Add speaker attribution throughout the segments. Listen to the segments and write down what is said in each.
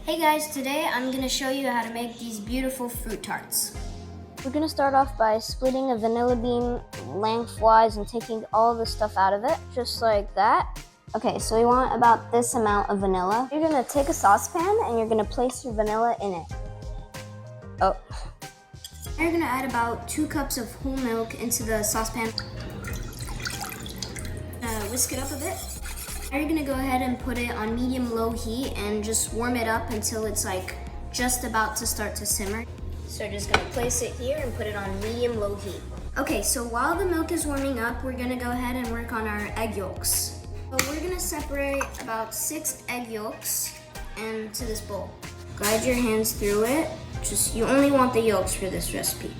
Speaker 1: Hey guys, today I'm going to show you how to make these beautiful fruit tarts.
Speaker 2: We're going to start off by splitting a vanilla bean lengthwise and taking all the stuff out of it, just like that. Okay, so we want about this amount of vanilla. You're going to take a saucepan and you're going to place your vanilla in it.
Speaker 1: Now you're going to add about 2 cups of whole milk into the saucepan. Whisk it up a bit. Now you're gonna go ahead and put it on medium-low heat and just warm it up until it's like just about to start to simmer. So just gonna place it here and put it on medium-low heat. Okay, so while the milk is warming up, we're gonna go ahead and work on our egg yolks. So we're gonna separate about 6 egg yolks into this bowl. Guide your hands through it. You only want the yolks for this recipe.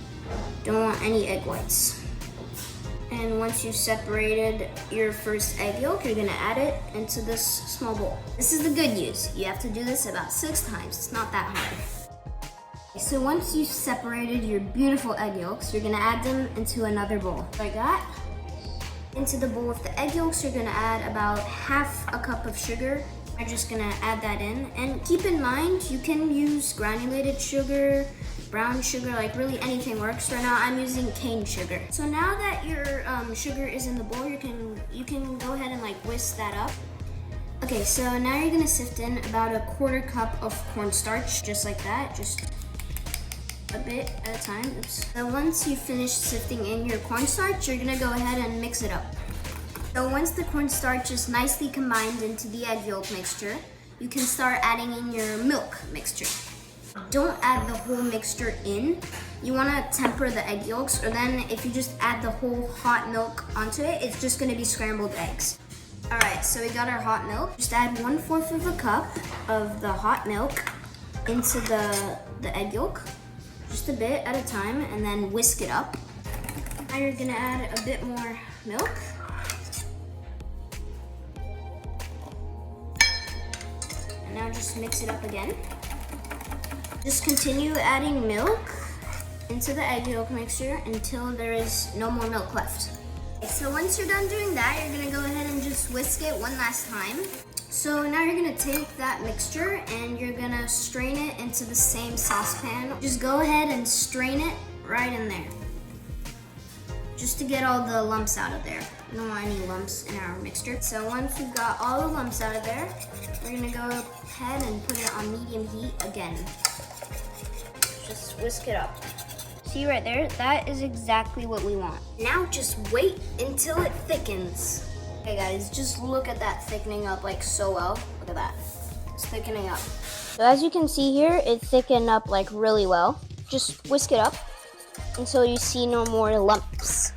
Speaker 1: Don't want any egg whites. And once you've separated your first egg yolk, you're gonna add it into this small bowl. This is the good news. You have to do this about 6 times. It's not that hard. So once you've separated your beautiful egg yolks, you're gonna add them into another bowl. Like that. Into the bowl with the egg yolks, you're gonna add about half a cup of sugar. You're just gonna add that in. And keep in mind, you can use granulated sugar, brown sugar, like really anything works. Right now I'm using cane sugar. So now that your sugar is in the bowl, you can go ahead and like whisk that up. Okay, so now you're gonna sift in about a 1/4 cup of cornstarch, just like that, just a bit at a time. Oops. So once you finish sifting in your cornstarch, you're gonna go ahead and mix it up. So once the cornstarch is nicely combined into the egg yolk mixture, you can start adding in your milk mixture. Don't add the whole mixture in. You want to temper the egg yolks, or then if you just add the whole hot milk onto it, it's just going to be scrambled eggs. Alright, so we got our hot milk. Just add 1/4 of a cup of the hot milk into the egg yolk, just a bit at a time, and then whisk it up. Now you're going to add a bit more milk. And now just mix it up again. Just continue adding milk into the egg yolk mixture until there is no more milk left. So once you're done doing that, you're gonna go ahead and just whisk it one last time. So now you're gonna take that mixture and you're gonna strain it into the same saucepan. Just go ahead and strain it right in there, just to get all the lumps out of there. We don't want any lumps in our mixture. So once you've got all the lumps out of there, we're gonna go ahead and put it on medium heat again. Just whisk it up. See right there? That is exactly what we want. Now just wait until it thickens. Okay guys, just look at that thickening up like so well. Look at that. It's thickening up.
Speaker 2: So as you can see here, it thickened up like really well. Just whisk it up until you see no more lumps.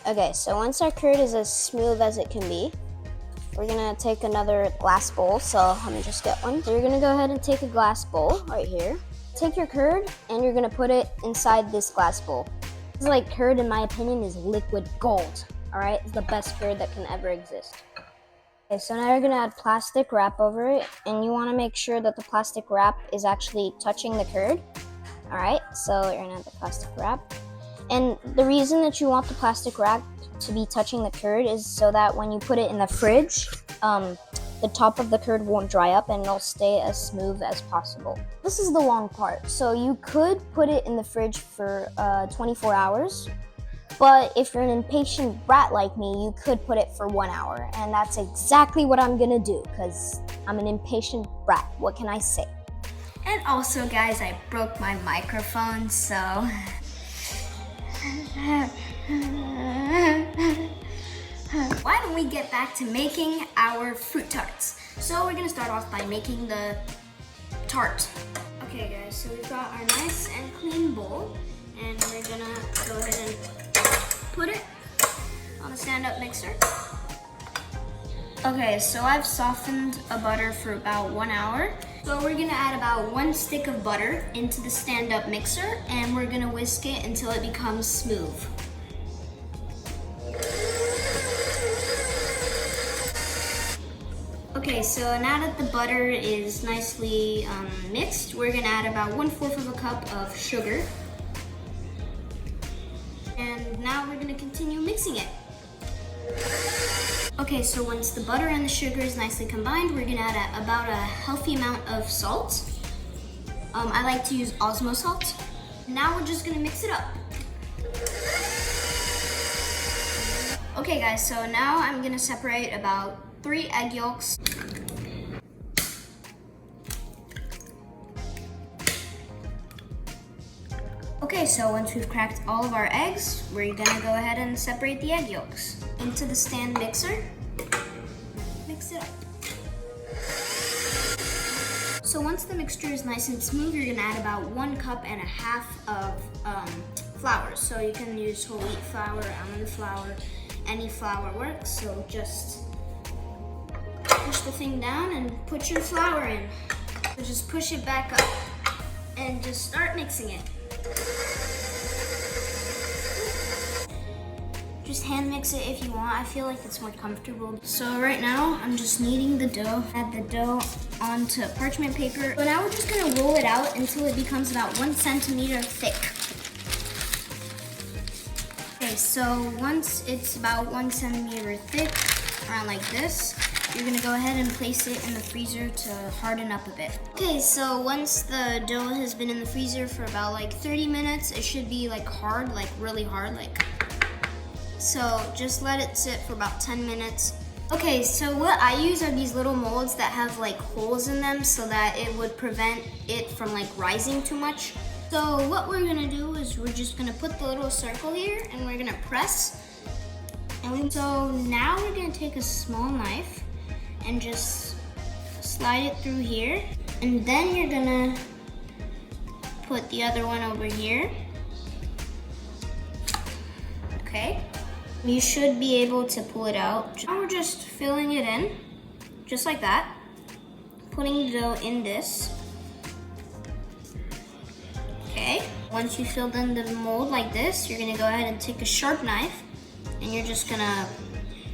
Speaker 2: Okay, so once our curd is as smooth as it can be, we're gonna take another glass bowl. So let me just get one. So you're gonna go ahead and take a glass bowl right here. Take your curd and you're gonna put it inside this glass bowl. This is like curd, in my opinion, is liquid gold. All right, it's the best curd that can ever exist. Okay, so now you're gonna add plastic wrap over it, and you wanna make sure that the plastic wrap is actually touching the curd. All right, so you're gonna add the plastic wrap. And the reason that you want the plastic wrap to be touching the curd is so that when you put it in the fridge, the top of the curd won't dry up and it'll stay as smooth as possible. This is the long part. So you could put it in the fridge for 24 hours, but if you're an impatient brat like me, you could put it for 1 hour. And that's exactly what I'm gonna do, because I'm an impatient brat. What can I say?
Speaker 1: And also guys, I broke my microphone, so... Why don't we get back to making our fruit tarts? So we're gonna start off by making the tart. Okay guys, so we've got our nice and clean bowl, and we're gonna go ahead and put it on the stand-up mixer. Okay, so I've softened a butter for about 1 hour. So we're gonna add about 1 stick of butter into the stand-up mixer, and we're gonna whisk it until it becomes smooth. Okay, so now that the butter is nicely mixed, we're gonna add about 1/4 of a cup of sugar. And now we're gonna continue mixing it. Okay, so once the butter and the sugar is nicely combined, we're gonna add about a healthy amount of salt. I like to use Osmo salt. Now we're just gonna mix it up. Okay guys, so now I'm gonna separate about 3 egg yolks. Okay, so once we've cracked all of our eggs, we're gonna go ahead and separate the egg yolks into the stand mixer. Mix it up. So once the mixture is nice and smooth, you're gonna add about 1.5 cups of flour. So you can use whole wheat flour, almond flour, any flour works. So just push the thing down and put your flour in. So just push it back up and just start mixing it. Just hand mix it if you want. I feel like it's more comfortable. So right now, I'm just kneading the dough. Add the dough onto parchment paper. So now we're just gonna roll it out until it becomes about 1 centimeter thick. Okay, so once it's about 1 centimeter thick, around like this, you're gonna go ahead and place it in the freezer to harden up a bit. Okay, so once the dough has been in the freezer for about like 30 minutes, it should be like hard, like really hard, like. So just let it sit for about 10 minutes. Okay, so what I use are these little molds that have like holes in them so that it would prevent it from like rising too much. So what we're gonna do is we're just gonna put the little circle here and we're gonna press. So now we're gonna take a small knife and just slide it through here. And then you're gonna put the other one over here. Okay. You should be able to pull it out. Now we're just filling it in, just like that. Putting the dough in this. Okay, once you filled in the mold like this, you're gonna go ahead and take a sharp knife and you're just gonna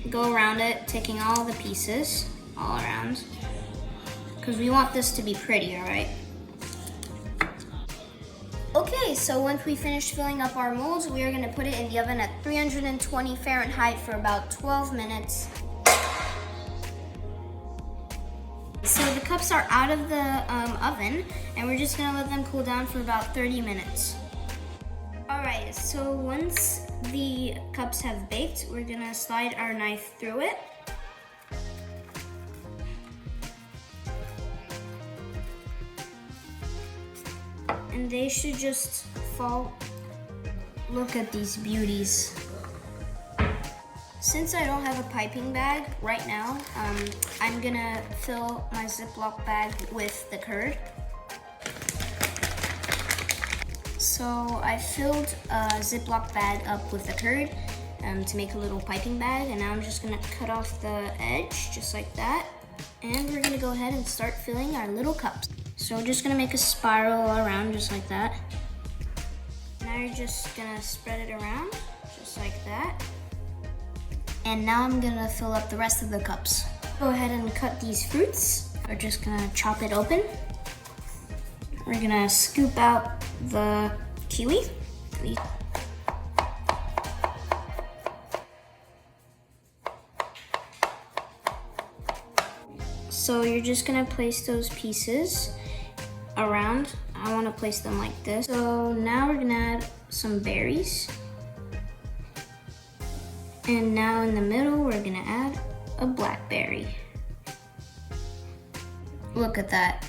Speaker 1: go around it, taking all the pieces all around. Because we want this to be pretty, all right? Okay, so once we finish filling up our molds, we are gonna put it in the oven at 320 Fahrenheit for about 12 minutes. So the cups are out of the oven, and we're just gonna let them cool down for about 30 minutes. All right, so once the cups have baked, we're gonna slide our knife through it. And they should just fall. Look at these beauties. Since I don't have a piping bag right now, I'm gonna fill my Ziploc bag with the curd. So I filled a Ziploc bag up with the curd to make a little piping bag, and now I'm just gonna cut off the edge just like that. And we're gonna go ahead and start filling our little cups. So we're just gonna make a spiral around just like that. Now you're just gonna spread it around just like that. And now I'm gonna fill up the rest of the cups. Go ahead and cut these fruits. We're just gonna chop it open. We're gonna scoop out the kiwi. So you're just gonna place those pieces around. I wanna place them like this. So now we're gonna add some berries. And now in the middle, we're gonna add a blackberry. Look at that.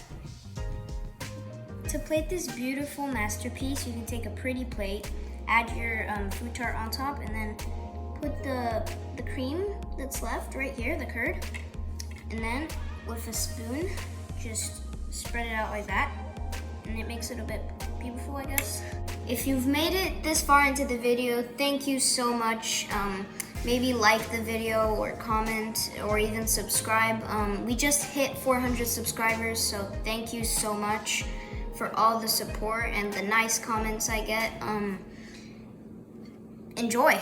Speaker 1: To plate this beautiful masterpiece, you can take a pretty plate, add your fruit tart on top, and then put the cream that's left right here, the curd, and then with a spoon, just spread it out like that, and it makes it a bit beautiful, I guess. If you've made it this far into the video, thank you so much. Maybe like the video or comment or even subscribe. We just hit 400 subscribers, so thank you so much for all the support and the nice comments I get. Enjoy.